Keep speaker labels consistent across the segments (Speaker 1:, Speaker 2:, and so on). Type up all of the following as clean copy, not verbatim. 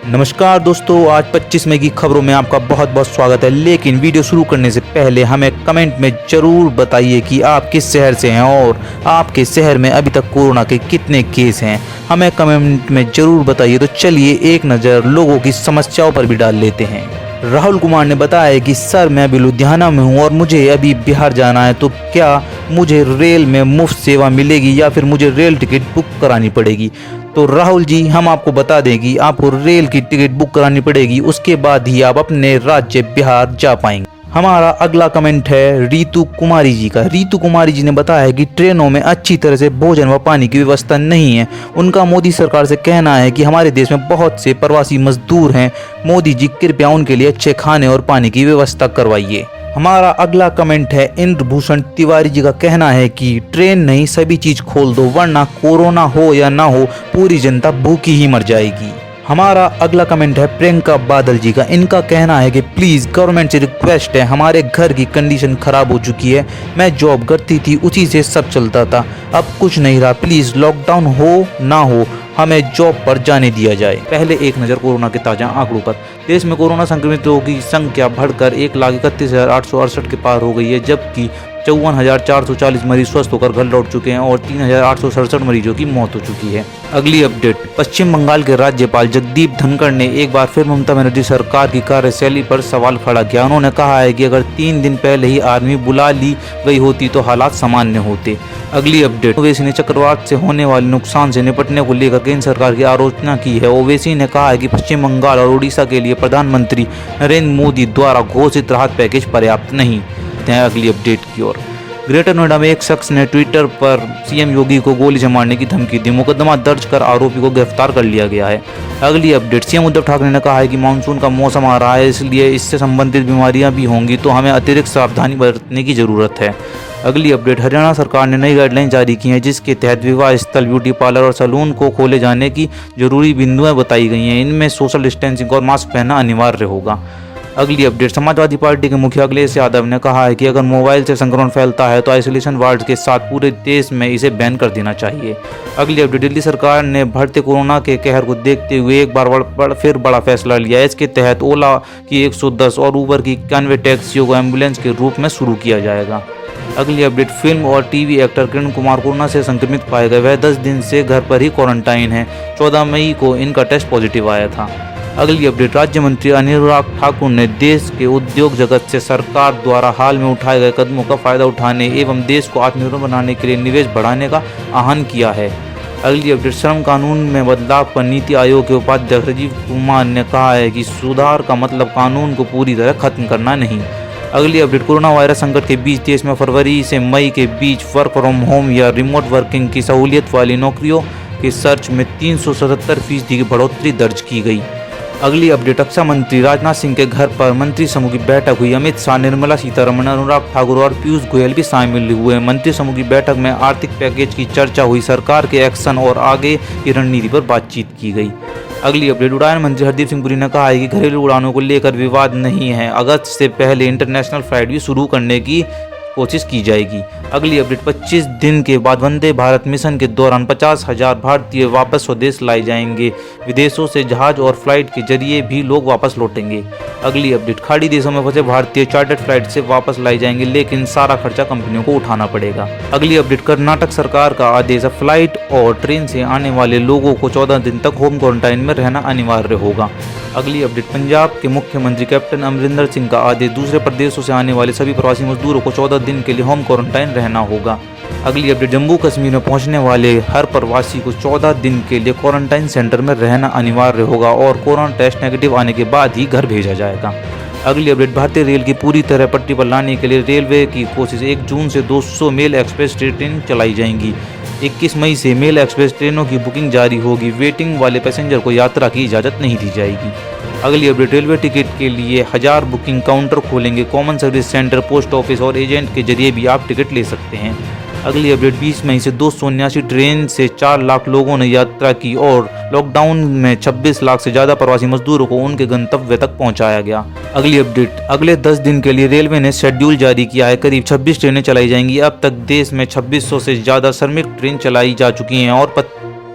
Speaker 1: नमस्कार दोस्तों, आज 25 मई की खबरों में आपका बहुत बहुत स्वागत है। लेकिन वीडियो शुरू करने से पहले हमें कमेंट में ज़रूर बताइए कि आप किस शहर से हैं और आपके शहर में अभी तक कोरोना के कितने केस हैं। हमें कमेंट में ज़रूर बताइए। तो चलिए एक नज़र लोगों की समस्याओं पर भी डाल लेते हैं। राहुल कुमार ने बताया कि सर मैं अभी लुधियाना में हूँ और मुझे अभी बिहार जाना है, तो क्या मुझे रेल में मुफ्त सेवा मिलेगी या फिर मुझे रेल टिकट बुक करानी पड़ेगी। तो राहुल जी, हम आपको बता दें कि आपको रेल की टिकट बुक करानी पड़ेगी, उसके बाद ही आप अपने राज्य बिहार जा पाएंगे। हमारा अगला कमेंट है रीतू कुमारी जी का। रीतू कुमारी जी ने बताया कि ट्रेनों में अच्छी तरह से भोजन व पानी की व्यवस्था नहीं है। उनका मोदी सरकार से कहना है कि हमारे देश में बहुत से प्रवासी मजदूर हैं, मोदी जी कृपया उनके लिए अच्छे खाने और पानी की व्यवस्था करवाइए। हमारा अगला कमेंट है इंद्रभूषण तिवारी जी का कहना है कि ट्रेन नहीं सभी चीज खोल दो, वरना कोरोना हो या ना हो पूरी जनता भूखी ही मर जाएगी। हमारा अगला कमेंट है प्रियंका बादल जी का। इनका कहना है कि प्लीज़ गवर्नमेंट से रिक्वेस्ट है, हमारे घर की कंडीशन ख़राब हो चुकी है, मैं जॉब करती थी उसी से सब चलता था, अब कुछ नहीं रहा, प्लीज़ लॉकडाउन हो ना हो हमें जॉब पर जाने दिया जाए। पहले एक नज़र कोरोना के ताज़ा आंकड़ों पर। देश में कोरोना संक्रमितों की संख्या बढ़कर 1,31,868 के पार हो गई है, जबकि 54,440 मरीज स्वस्थ होकर घर लौट चुके हैं और 3,867 मरीजों की मौत हो चुकी है। अगली अपडेट, पश्चिम बंगाल के राज्यपाल जगदीप धनखड़ ने एक बार फिर ममता बनर्जी सरकार की कार्यशैली पर सवाल खड़ा किया। उन्होंने कहा है कि अगर 3 दिन पहले ही आर्मी बुला ली गई होती तो हालात सामान्य होते। अगली अपडेट, ओवैसी ने चक्रवात से होने वाले नुकसान से निपटने को लेकर केंद्र सरकार की आलोचना की है। ओवैसी ने कहा है कि पश्चिम बंगाल और उड़ीसा के लिए प्रधानमंत्री नरेंद्र मोदी द्वारा घोषित राहत पैकेज पर्याप्त नहीं है। अगली अपडेट की ओर, ग्रेटर नोएडा में एक शख्स ने ट्विटर पर सीएम योगी को गोली से मारने की धमकी दी। मुकदमा दर्ज कर आरोपी को गिरफ्तार कर लिया गया है। अगली अपडेट, सीएम उद्धव ठाकरे ने कहा है कि मानसून का मौसम आ रहा है, इसलिए इससे संबंधित बीमारियां भी होंगी, तो हमें अतिरिक्त सावधानी बरतने की जरूरत है। अगली अपडेट, हरियाणा सरकार ने नई गाइडलाइन जारी की है, जिसके तहत विवाह स्थल, ब्यूटी पार्लर और सैलून को खोले जाने की जरूरी बिंदुएं बताई गई हैं। इनमें सोशल डिस्टेंसिंग और मास्क पहनना अनिवार्य होगा। अगली अपडेट, समाजवादी पार्टी के मुखिया अखिलेश यादव ने कहा है कि अगर मोबाइल से संक्रमण फैलता है तो आइसोलेशन वार्ड के साथ पूरे देश में इसे बैन कर देना चाहिए। अगली अपडेट, दिल्ली सरकार ने बढ़ते कोरोना के कहर को देखते हुए एक बार फिर बड़ा फैसला लिया है। इसके तहत ओला की 110 और उबर की 91 टैक्सियों को एम्बुलेंस के रूप में शुरू किया जाएगा। अगली अपडेट, फिल्म और TV actor Kiran Kumar corona से संक्रमित पाए गए। वह 10 दिन से घर पर ही क्वारंटाइन है। 14 मई को इनका टेस्ट पॉजिटिव आया था। अगली अपडेट, राज्य मंत्री अनुराग ठाकुर ने देश के उद्योग जगत से सरकार द्वारा हाल में उठाए गए कदमों का फायदा उठाने एवं देश को आत्मनिर्भर बनाने के लिए निवेश बढ़ाने का आह्वान किया है। अगली अपडेट, श्रम कानून में बदलाव पर नीति आयोग के उपाध्यक्ष राजीव कुमार ने कहा है कि सुधार का मतलब कानून को पूरी तरह खत्म करना नहीं। अगली अपडेट, कोरोना वायरस संकट के बीच देश में फरवरी से मई के बीच वर्क फ्रॉम होम या रिमोट वर्किंग की सहूलियत वाली नौकरियों के सर्च में 377% की बढ़ोतरी दर्ज की गई। अगली अपडेट, रक्षा मंत्री राजनाथ सिंह के घर पर मंत्री समूह की बैठक हुई। अमित शाह, निर्मला सीतारमण, अनुराग ठाकुर और पीयूष गोयल भी शामिल हुए। मंत्री समूह की बैठक में आर्थिक पैकेज की चर्चा हुई। सरकार के एक्शन और आगे की रणनीति पर बातचीत की गई। अगली अपडेट, उड़ान मंत्री हरदीप सिंह पुरी ने कहा है कि घरेलू उड़ानों को लेकर विवाद नहीं है। अगस्त से पहले इंटरनेशनल फ्लाइट भी शुरू करने की कोशिश की जाएगी। अगली अपडेट, 25 दिन के बाद वंदे भारत मिशन के दौरान 50,000 भारतीय वापस स्वदेश लाए जाएंगे। विदेशों से जहाज और फ्लाइट के जरिए भी लोग वापस लौटेंगे। अगली अपडेट, खाड़ी देशों में फंसे भारतीय चार्टर्ड फ्लाइट से वापस लाए जाएंगे, लेकिन सारा खर्चा कंपनियों को उठाना पड़ेगा। अगली अपडेट, कर्नाटक सरकार का आदेश, फ्लाइट और ट्रेन से आने वाले लोगों को 14 दिन तक होम क्वारंटाइन में रहना अनिवार्य होगा। अगली अपडेट, पंजाब के मुख्यमंत्री कैप्टन अमरिंदर सिंह का आदेश, दूसरे प्रदेशों से आने वाले सभी प्रवासी मजदूरों को 14 दिन के लिए होम क्वारंटाइन रहना होगा। अगली अपडेट, जम्मू कश्मीर में पहुंचने वाले हर प्रवासी को 14 दिन के लिए क्वारंटाइन सेंटर में रहना अनिवार्य होगा और कोरोना टेस्ट नेगेटिव आने के बाद ही घर भेजा जाएगा। अगली अपडेट, भारतीय रेल की पूरी तरह पटरी पर लाने के लिए रेलवे की कोशिश, 1 जून से 200 मेल एक्सप्रेस ट्रेन चलाई जाएंगी। 21 मई से मेल एक्सप्रेस ट्रेनों की बुकिंग जारी होगी। वेटिंग वाले पैसेंजर को यात्रा की इजाज़त नहीं दी जाएगी। अगली अपडेट, रेलवे टिकट के लिए 1000 बुकिंग काउंटर खोलेंगे। Common service centre, post office और एजेंट के जरिए भी आप टिकट ले सकते हैं। अगली अपडेट, 20 मई से 279 ट्रेन से 4 लाख लोगों ने यात्रा की और लॉकडाउन में 26 लाख से ज़्यादा प्रवासी मजदूरों को उनके गंतव्य तक पहुंचाया गया। अगली अपडेट, अगले 10 दिन के लिए रेलवे ने शेड्यूल जारी किया है। करीब 26 ट्रेनें चलाई जाएंगी। अब तक देश में 2600 से ज़्यादा श्रमिक ट्रेन चलाई जा चुकी हैं और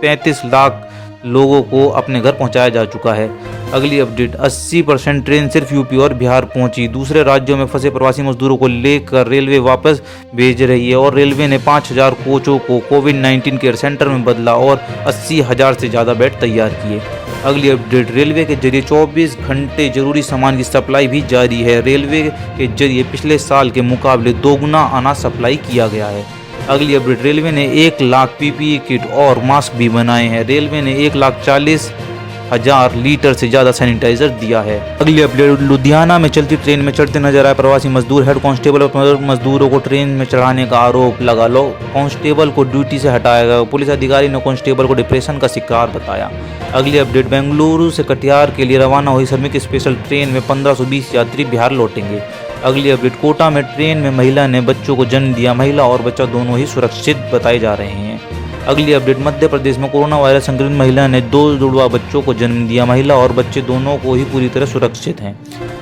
Speaker 1: 35 लाख लोगों को अपने घर पहुंचाया जा चुका है। अगली अपडेट 80% ट्रेन सिर्फ यूपी और बिहार पहुंची। दूसरे राज्यों में फंसे प्रवासी मजदूरों को लेकर रेलवे वापस भेज रही है और रेलवे ने 5000 कोचों को कोविड-19 केयर सेंटर में बदला और 80,000 से ज़्यादा बेड तैयार किए। अगली अपडेट रेलवे के जरिए 24 घंटे जरूरी सामान की सप्लाई भी जारी है। रेलवे के जरिए पिछले साल के मुकाबले दोगुना अनाज सप्लाई किया गया है। अगली अपडेट रेलवे ने 1 लाख पीपीई किट और मास्क भी बनाए हैं। रेलवे ने 1,40,000 लीटर से ज़्यादा सैनिटाइजर दिया है। अगली अपडेट लुधियाना में चलती ट्रेन में चढ़ते नजर आए प्रवासी मजदूर। हेड कांस्टेबल और मजदूरों को ट्रेन में चढ़ाने का आरोप लगा। कांस्टेबल को ड्यूटी से हटाया गया। पुलिस अधिकारी ने कांस्टेबल को डिप्रेशन का शिकार बताया। अगली अपडेट बेंगलुरु से कटिहार के लिए रवाना हुई श्रमिक स्पेशल ट्रेन में 1520 यात्री बिहार लौटेंगे। अगली अपडेट कोटा में ट्रेन में महिला ने बच्चों को जन्म दिया। महिला और बच्चा दोनों ही सुरक्षित बताए जा रहे हैं। अगली अपडेट मध्य प्रदेश में कोरोना वायरस संक्रमित महिला ने 2 जुड़वा बच्चों को जन्म दिया। महिला और बच्चे दोनों को ही पूरी तरह सुरक्षित हैं।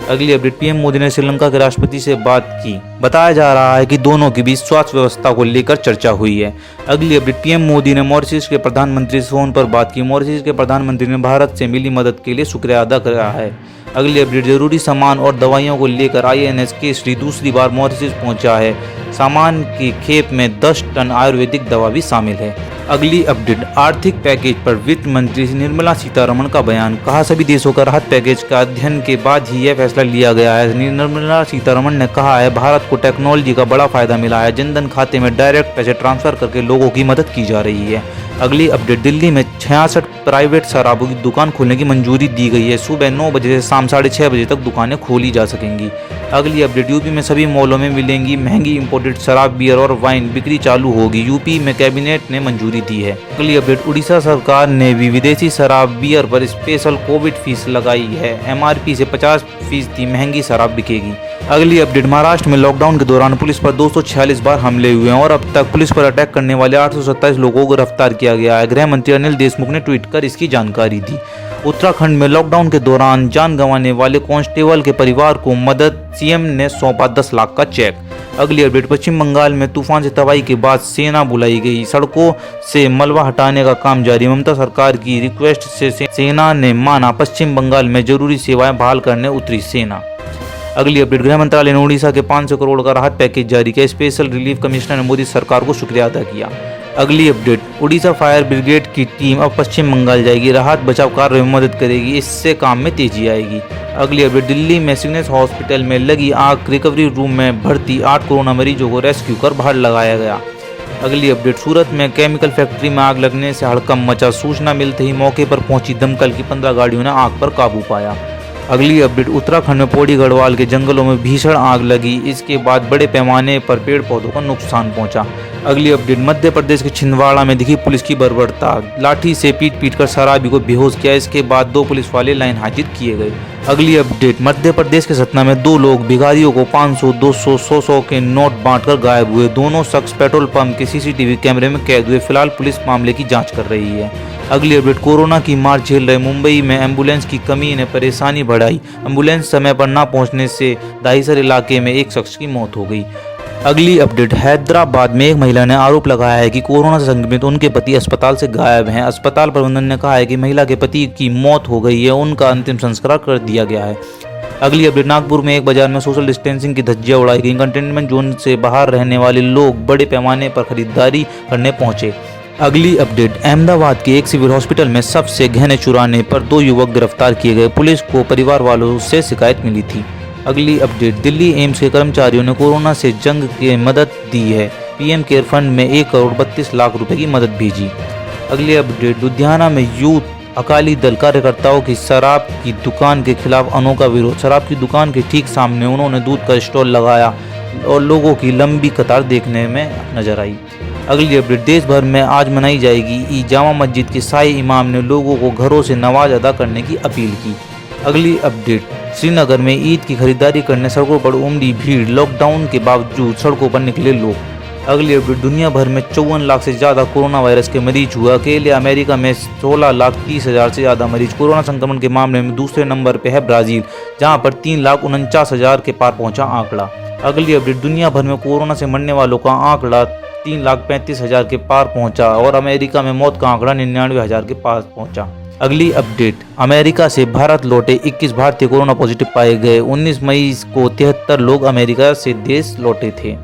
Speaker 1: अगली अपडेट पीएम मोदी ने श्रीलंका के राष्ट्रपति से बात की। बताया जा रहा है कि दोनों के बीच स्वास्थ्य व्यवस्था को लेकर चर्चा हुई है। अगली अपडेट पीएम मोदी ने मॉरिशस के प्रधानमंत्री से फोन पर बात की। मॉरिशस के प्रधानमंत्री ने भारत से मिली मदद के लिए शुक्रिया अदा किया है। अगली अपडेट जरूरी सामान और दवाइयों को लेकर INS केसरी दूसरी बार मॉरिशस पहुंचा है। सामान की खेप में 10 टन आयुर्वेदिक दवा भी शामिल है। अगली अपडेट आर्थिक पैकेज पर वित्त मंत्री निर्मला सीतारमण का बयान। कहा सभी देशों का राहत पैकेज का अध्ययन के बाद ही यह फैसला लिया गया है। निर्मला सीतारमण ने कहा है भारत को टेक्नोलॉजी का बड़ा फायदा मिला है। जनधन खाते में डायरेक्ट पैसे ट्रांसफर करके लोगों की मदद की जा रही है। अगली अपडेट दिल्ली में 66 प्राइवेट शराबों की दुकान खोलने की मंजूरी दी गई है। सुबह 9 बजे से शाम 6:30 बजे तक दुकानें खोली जा सकेंगी। अगली अपडेट यूपी में सभी मॉलों में मिलेंगी महंगी इंपोर्टेड शराब, बियर और वाइन बिक्री चालू होगी। यूपी में कैबिनेट ने मंजूरी दी है। अगली अपडेट उड़ीसा सरकार ने भी विदेशी शराब, बियर पर स्पेशल कोविड फीस लगाई है। MRP से 50% महंगी शराब बिकेगी। अगली अपडेट महाराष्ट्र में लॉकडाउन के दौरान पुलिस पर 246 बार हमले हुए हैं और अब तक पुलिस पर अटैक करने वाले 827 लोगों को गिरफ्तार किया गया है। गृह मंत्री अनिल देशमुख ने ट्वीट कर इसकी जानकारी दी। उत्तराखंड में लॉकडाउन के दौरान जान गंवाने वाले कांस्टेबल के परिवार को मदद CM ने सौंपा 10 लाख का चेक। अगली अपडेट पश्चिम बंगाल में तूफान से तबाही के बाद सेना बुलाई गई। सड़कों से मलबा हटाने का काम जारी। ममता सरकार की रिक्वेस्ट से सेना ने माना। पश्चिम बंगाल में जरूरी सेवाएं बहाल करने उतरी सेना। अगली अपडेट गृह मंत्रालय ने उड़ीसा के 500 करोड़ का राहत पैकेज जारी किया। स्पेशल रिलीफ कमिश्नर ने मोदी सरकार को शुक्रिया अदा किया। अगली अपडेट उड़ीसा फायर ब्रिगेड की टीम अब पश्चिम बंगाल जाएगी। राहत बचाव कार्य में मदद करेगी। इससे काम में तेजी आएगी। अगली अपडेट दिल्ली में सिग्नेस हॉस्पिटल में लगी आग। रिकवरी रूम में भर्ती 8 कोरोना मरीजों को रेस्क्यू कर बाहर लगाया गया। अगली अपडेट सूरत में केमिकल फैक्ट्री में आग लगने से हड़कंप मचा। सूचना मिलते ही मौके पर पहुंची दमकल की 15 गाड़ियों ने आग पर काबू पाया। अगली अपडेट उत्तराखंड में पौड़ी गढ़वाल के जंगलों में भीषण आग लगी। इसके बाद बड़े पैमाने पर पेड़ पौधों को नुकसान पहुंचा। अगली अपडेट मध्य प्रदेश के छिंदवाड़ा में दिखी पुलिस की बर्बरता। लाठी से पीट कर शराबी को बेहोश किया। इसके बाद 2 पुलिस वाले लाइन हाजिर किए गए। अगली अपडेट मध्य प्रदेश के सतना में 2 लोग भिखारियों को 500, 200, 100 के नोट बांटकर गायब हुए। दोनों शख्स पेट्रोल पंप के CCTV कैमरे में कैद हुए। फिलहाल पुलिस मामले की जांच कर रही है। अगली अपडेट कोरोना की मार झेल रहे मुंबई में एम्बुलेंस की कमी ने परेशानी बढ़ाई। एम्बुलेंस समय पर न पहुंचने से दाहिसर इलाके में एक शख्स की मौत हो गई। अगली अपडेट हैदराबाद में एक महिला ने आरोप लगाया है कि कोरोना से संक्रमित उनके पति अस्पताल से गायब हैं। अस्पताल प्रबंधन ने कहा है कि महिला के पति की मौत हो गई है। उनका अंतिम संस्कार कर दिया गया है। अगली अपडेट नागपुर में एक बाजार में सोशल डिस्टेंसिंग की धज्जियां उड़ाई गई। कंटेनमेंट जोन से बाहर रहने वाले लोग बड़े पैमाने पर खरीदारी करने पहुंचे। अगली अपडेट अहमदाबाद के एक सिविल हॉस्पिटल में सबसे गहने चुराने पर 2 युवक गिरफ्तार किए गए। पुलिस को परिवार वालों से शिकायत मिली थी। अगली अपडेट दिल्ली एम्स के कर्मचारियों ने कोरोना से जंग की मदद दी है। PM केयर फंड में 1 करोड़ 32 लाख रुपए की मदद भेजी। अगली अपडेट लुधियाना में यूथ अकाली दल कार्यकर्ताओं की शराब की दुकान के खिलाफ अनोखा विरोध। शराब की दुकान के ठीक सामने उन्होंने दूध का स्टॉल लगाया और लोगों की लंबी कतार देखने में नजर आई। अगली अपडेट देश भर में आज मनाई जाएगी ईद। जामा मस्जिद के शाही इमाम ने लोगों को घरों से नमाज अदा करने की अपील की। अगली अपडेट श्रीनगर में ईद की खरीदारी करने सड़कों पर उमड़ी भीड़। लॉकडाउन के बावजूद सड़कों पर निकले लोग। अगली अपडेट दुनिया भर में 54 लाख से ज़्यादा कोरोना वायरस के मरीज हुए। अकेले अमेरिका में 16,30,000 से ज़्यादा मरीज। कोरोना संक्रमण के मामले में दूसरे नंबर पर है ब्राज़ील, जहां पर 3,49,000 के पार पहुंचा आंकड़ा। अगली अपडेट दुनिया भर में कोरोना से मरने वालों का आंकड़ा 3,35,000 के पार पहुंचा और अमेरिका में मौत का आंकड़ा 99,000 के पास पहुंचा। अगली अपडेट, अमेरिका से भारत लौटे 21 भारतीय कोरोना पॉजिटिव पाए गए। 19 मई को 73 लोग अमेरिका से देश लौटे थे।